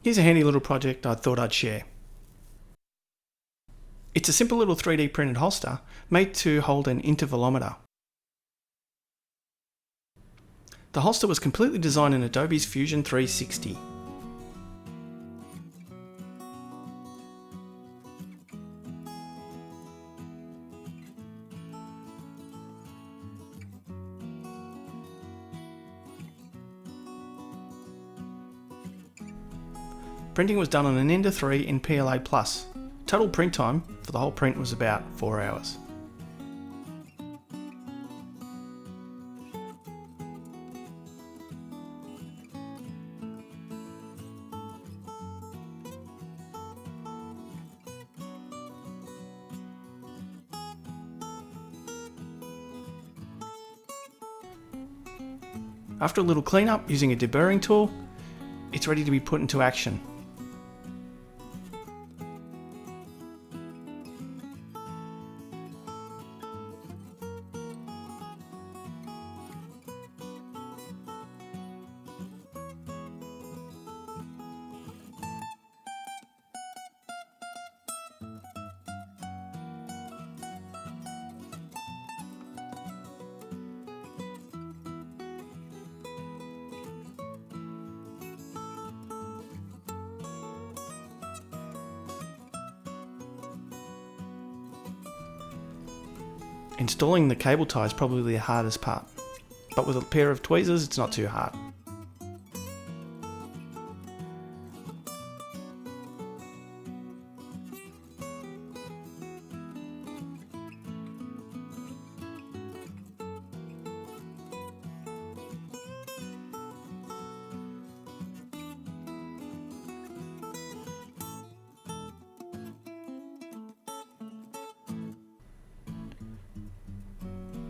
Here's a handy little project I thought I'd share. It's a simple little 3D printed holster made to hold an intervalometer. The holster was completely designed in Adobe's Fusion 360. Printing was done on an Ender 3 in PLA+. Total print time for the whole print was about 4 hours. After a little cleanup using a deburring tool, it's ready to be put into action. Installing the cable tie is probably the hardest part, but with a pair of tweezers it's not too hard.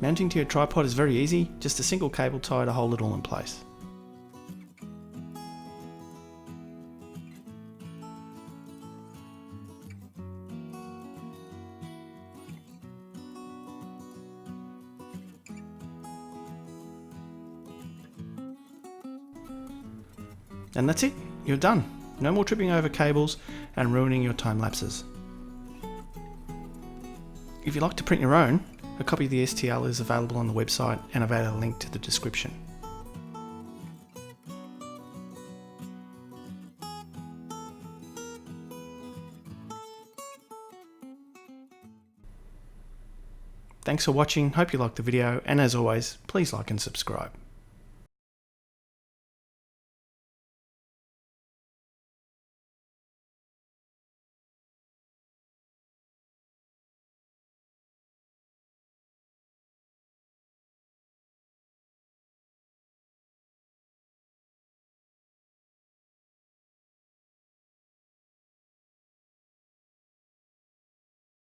Mounting to your tripod is very easy, just a single cable tie to hold it all in place. And that's it, you're done. No more tripping over cables and ruining your time lapses. If you'd like to print your own, a copy of the STL is available on the website, and I've added a link to the description. Thanks for watching, hope you liked the video, and as always, please like and subscribe.